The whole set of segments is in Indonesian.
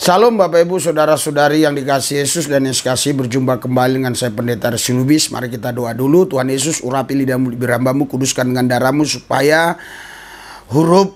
Shalom Bapak Ibu Saudara-saudari yang dikasihi Yesus dan Yesus kasih, berjumpa kembali dengan saya Pendeta Resi Lubis. Mari kita doa dulu. Tuhan Yesus, urapi lidahmu, bibir hambamu, kuduskan dengan darahmu supaya huruf,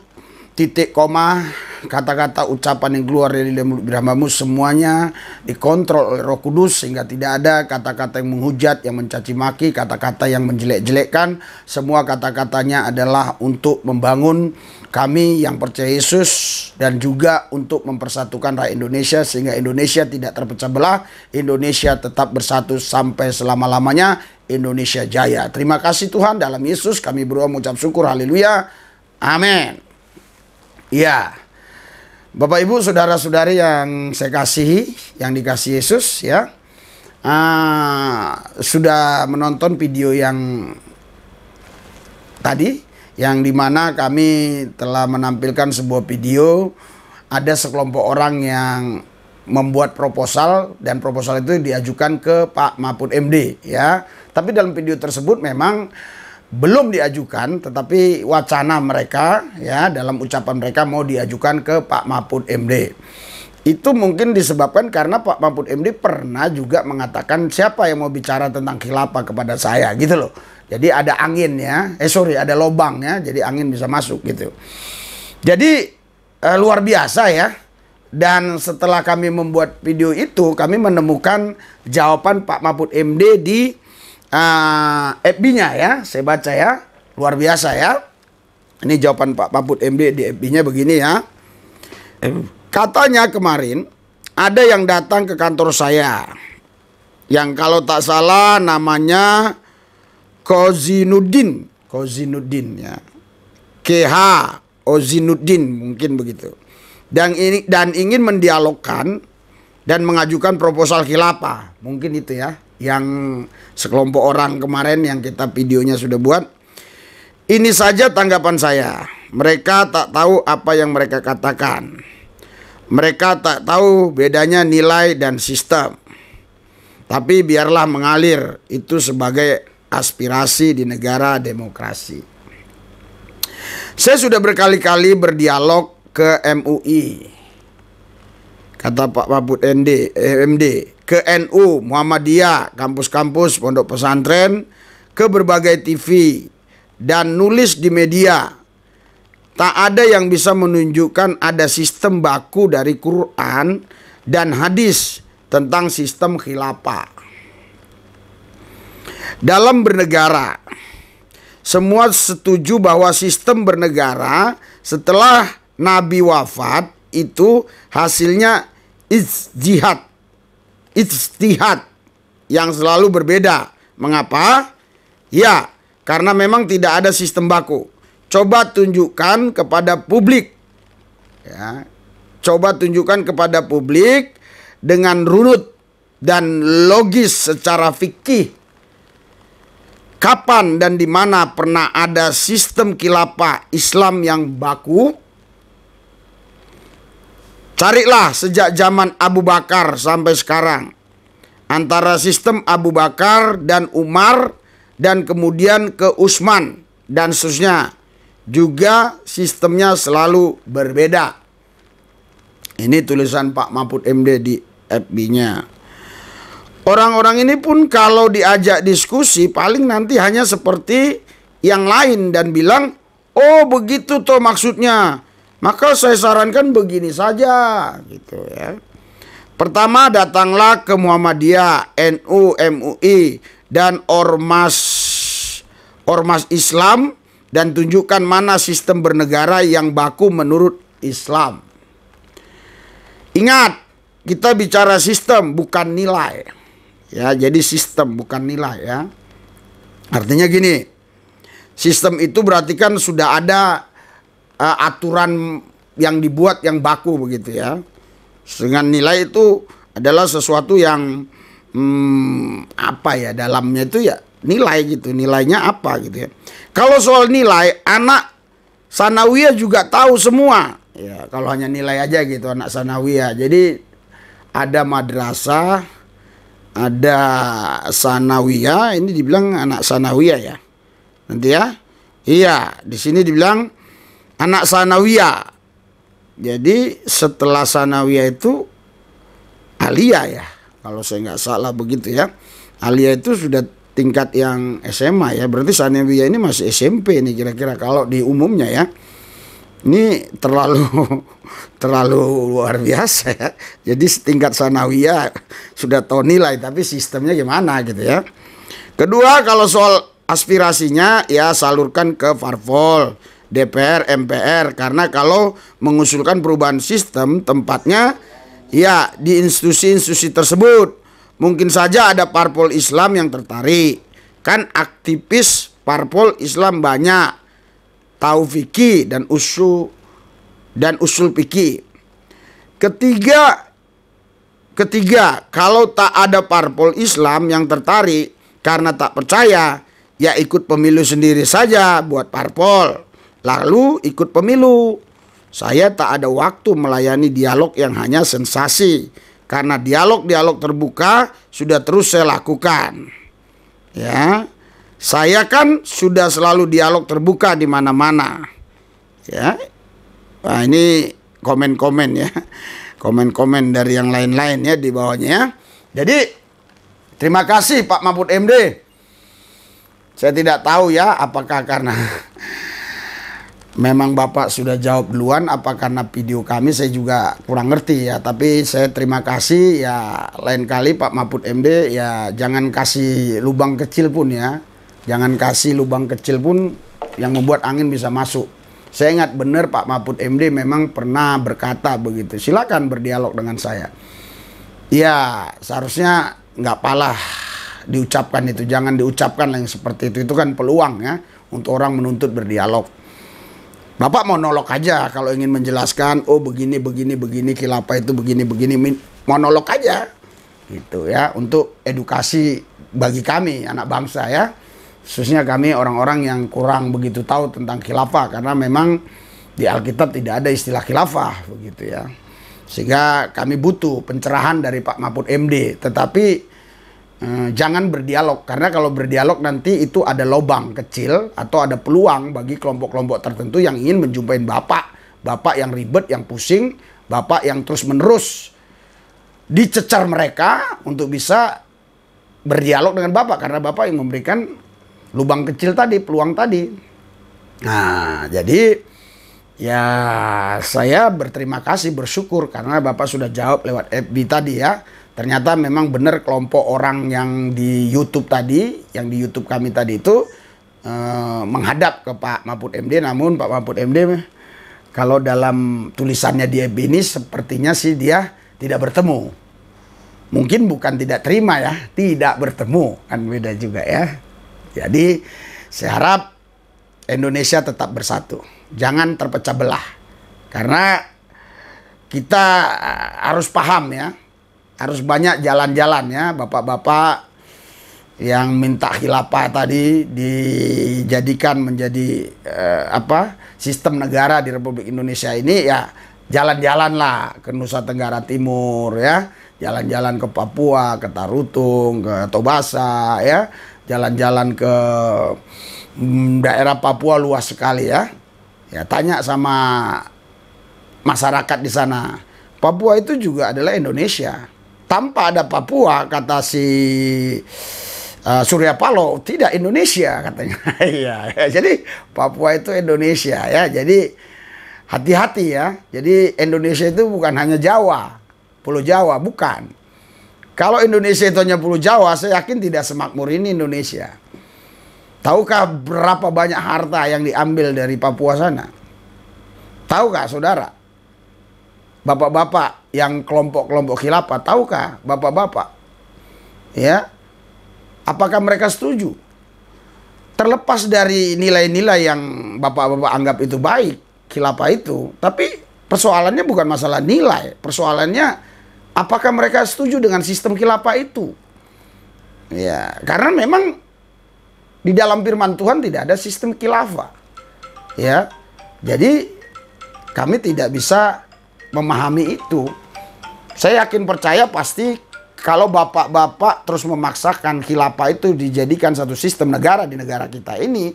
titik, koma, kata-kata ucapan yang keluar dari lidahmu, bibir hambamu semuanya dikontrol oleh Roh Kudus, sehingga tidak ada kata-kata yang menghujat, yang mencaci maki, kata-kata yang menjelek-jelekkan. Semua kata-katanya adalah untuk membangun kami yang percaya Yesus dan juga untuk mempersatukan rakyat Indonesia sehingga Indonesia tidak terpecah belah, Indonesia tetap bersatu sampai selama-lamanya. Indonesia jaya. Terima kasih Tuhan, dalam Yesus kami berdoa mengucap syukur, haleluya, amin. Ya, Bapak Ibu Saudara-saudari yang saya kasihi, yang dikasihi Yesus ya, sudah menonton video yang tadi, yang dimana kami telah menampilkan sebuah video. Ada sekelompok orang yang membuat proposal, dan proposal itu diajukan ke Pak Mahfud MD ya. Tapi dalam video tersebut memang belum diajukan, tetapi wacana mereka ya, dalam ucapan mereka mau diajukan ke Pak Mahfud MD. Itu mungkin disebabkan karena Pak Mahfud MD pernah juga mengatakan siapa yang mau bicara tentang khilafah kepada saya gitu loh. Jadi ada angin ya, ada lobang ya, jadi angin bisa masuk gitu. Jadi luar biasa ya. Dan setelah kami membuat video itu, kami menemukan jawaban Pak Mahfud MD di FB-nya ya. Saya baca ya, luar biasa ya. Ini jawaban Pak Mahfud MD di FB-nya begini ya. Katanya kemarin ada yang datang ke kantor saya, yang kalau tak salah namanya Kozinuddin ya, KH Ozinuddin mungkin begitu, dan ingin mendialogkan dan mengajukan proposal khilafah, mungkin itu ya, yang sekelompok orang kemarin yang kita videonya sudah buat. Ini saja tanggapan saya, mereka tak tahu apa yang mereka katakan, mereka tak tahu bedanya nilai dan sistem, tapi biarlah mengalir, itu sebagai aspirasi di negara demokrasi. Saya sudah berkali-kali berdialog ke MUI, kata Pak Mahfud MD, ke NU, Muhammadiyah, kampus-kampus, pondok pesantren, ke berbagai TV, dan nulis di media. Tak ada yang bisa menunjukkan ada sistem baku dari Quran dan hadis tentang sistem khilafah. Dalam bernegara, semua setuju bahwa sistem bernegara setelah Nabi wafat itu hasilnya ijtihad yang selalu berbeda. Mengapa? Ya, karena memang tidak ada sistem baku. Coba tunjukkan kepada publik ya, coba tunjukkan kepada publik dengan runut dan logis secara fikih, kapan dan di mana pernah ada sistem khilafah Islam yang baku? Carilah sejak zaman Abu Bakar sampai sekarang. Antara sistem Abu Bakar dan Umar dan kemudian ke Utsman dan seterusnya. Juga sistemnya selalu berbeda. Ini tulisan Pak Mahfud MD di FB-nya. Orang-orang ini pun kalau diajak diskusi paling nanti hanya seperti yang lain dan bilang, oh begitu toh maksudnya, maka saya sarankan begini saja gitu ya. Pertama, datanglah ke Muhammadiyah, NU, MUI dan ormas Islam dan tunjukkan mana sistem bernegara yang baku menurut Islam. Ingat, kita bicara sistem bukan nilai. Ya, jadi sistem bukan nilai ya. Artinya gini, sistem itu berarti kan sudah ada aturan yang dibuat yang baku begitu ya. Dengan nilai itu adalah sesuatu yang apa ya, dalamnya itu ya nilai gitu, nilainya apa gitu ya. Kalau soal nilai, anak sanawiyah juga tahu semua. Ya, kalau hanya nilai aja gitu anak sanawiyah. Jadi ada madrasah, ada sanawiyah, ini dibilang anak sanawiyah ya. Nanti ya. Iya, di sini dibilang anak sanawiyah. Jadi setelah sanawiyah itu alia ya, kalau saya nggak salah begitu ya. Alia itu sudah tingkat yang SMA ya, berarti sanawiyah ini masih SMP nih kira-kira kalau di umumnya ya. Ini terlalu luar biasa ya. Jadi setingkat sanawiyah sudah tahu nilai, tapi sistemnya gimana gitu ya. Kedua, kalau soal aspirasinya ya salurkan ke Parpol, DPR, MPR, karena kalau mengusulkan perubahan sistem tempatnya ya di institusi-institusi tersebut. Mungkin saja ada parpol Islam yang tertarik. Kan aktivis parpol Islam banyak. Tahu fikih dan usul fikih. Ketiga, kalau tak ada parpol Islam yang tertarik karena tak percaya, ya ikut pemilu sendiri saja buat parpol. Lalu ikut pemilu. Saya tak ada waktu melayani dialog yang hanya sensasi. Karena dialog-dialog terbuka sudah terus saya lakukan. Ya, saya kan sudah selalu dialog terbuka di mana-mana. Ya, nah ini komen-komen ya, komen-komen dari yang lain-lain ya di bawahnya. Ya. Jadi terima kasih Pak Mahfud MD. Saya tidak tahu ya apakah karena memang Bapak sudah jawab duluan, apa karena video kami saya juga kurang ngerti ya. Tapi saya terima kasih ya, lain kali Pak Mahfud MD ya jangan kasih lubang kecil pun ya. Jangan kasih lubang kecil pun yang membuat angin bisa masuk. Saya ingat benar Pak Mahfud MD memang pernah berkata begitu. Silakan berdialog dengan saya. Ya seharusnya nggak palah diucapkan itu. Jangan diucapkan yang seperti itu. Itu kan peluang ya untuk orang menuntut berdialog. Bapak monolog aja kalau ingin menjelaskan, oh begini, khilafah itu begini, monolog aja. Gitu ya, untuk edukasi bagi kami, anak bangsa ya. Khususnya kami orang-orang yang kurang begitu tahu tentang khilafah. Karena memang di Alkitab tidak ada istilah khilafah, begitu ya. Sehingga kami butuh pencerahan dari Pak Mahfud MD. Tetapi jangan berdialog, karena kalau berdialog nanti itu ada lubang kecil atau ada peluang bagi kelompok-kelompok tertentu yang ingin menjumpai Bapak yang ribet, yang pusing, Bapak yang terus-menerus dicecar mereka untuk bisa berdialog dengan Bapak, karena Bapak yang memberikan lubang kecil tadi, peluang tadi. Nah, jadi ya saya berterima kasih, bersyukur karena Bapak sudah jawab lewat FB tadi ya. Ternyata memang benar kelompok orang yang di YouTube tadi, yang di YouTube kami tadi itu menghadap ke Pak Mahfud MD. Namun Pak Mahfud MD kalau dalam tulisannya di FB ini sepertinya sih dia tidak bertemu. Mungkin bukan tidak terima ya, tidak bertemu, kan beda juga ya. Jadi saya harap Indonesia tetap bersatu, jangan terpecah belah. Karena kita harus paham ya. Harus banyak jalan-jalan ya, bapak-bapak yang minta khilafah tadi dijadikan menjadi sistem negara di Republik Indonesia ini ya, jalan-jalanlah ke Nusa Tenggara Timur ya, jalan-jalan ke Papua, ke Tarutung, ke Tobasa ya, jalan-jalan ke daerah Papua luas sekali ya. Ya tanya sama masyarakat di sana. Papua itu juga adalah Indonesia. Tanpa ada Papua, kata si Surya Paloh, tidak Indonesia katanya. Iya, jadi Papua itu Indonesia ya. Jadi hati-hati ya. Jadi Indonesia itu bukan hanya Jawa, Pulau Jawa, bukan. Kalau Indonesia itu hanya Pulau Jawa, saya yakin tidak semakmur ini Indonesia. Tahukah berapa banyak harta yang diambil dari Papua sana? Tahukah saudara? Bapak-bapak yang kelompok-kelompok khilafah, tahukah bapak-bapak? Ya, apakah mereka setuju? Terlepas dari nilai-nilai yang bapak-bapak anggap itu baik, khilafah itu, tapi persoalannya bukan masalah nilai, persoalannya apakah mereka setuju dengan sistem khilafah itu? Ya, karena memang di dalam firman Tuhan tidak ada sistem khilafah. Ya, jadi kami tidak bisa memahami itu. Saya yakin percaya pasti kalau bapak-bapak terus memaksakan khilafah itu dijadikan satu sistem negara di negara kita ini,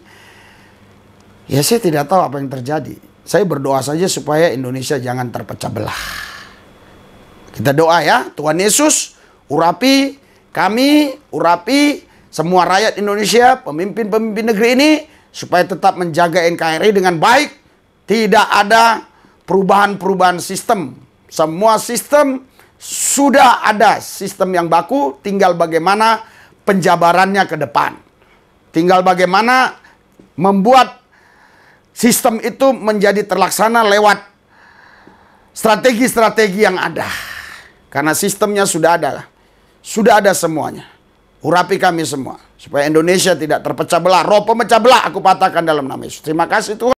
ya saya tidak tahu apa yang terjadi. Saya berdoa saja supaya Indonesia jangan terpecah belah. Kita doa ya, Tuhan Yesus urapi kami, urapi semua rakyat Indonesia, pemimpin-pemimpin negeri ini, supaya tetap menjaga NKRI dengan baik. Tidak ada perubahan-perubahan sistem. Semua sistem sudah ada sistem yang baku, tinggal bagaimana penjabarannya ke depan. Tinggal bagaimana membuat sistem itu menjadi terlaksana lewat strategi-strategi yang ada. Karena sistemnya sudah ada. Sudah ada semuanya. Urapi kami semua. Supaya Indonesia tidak terpecah belah. Roh pemecah belah aku patahkan dalam nama Yesus. Terima kasih Tuhan.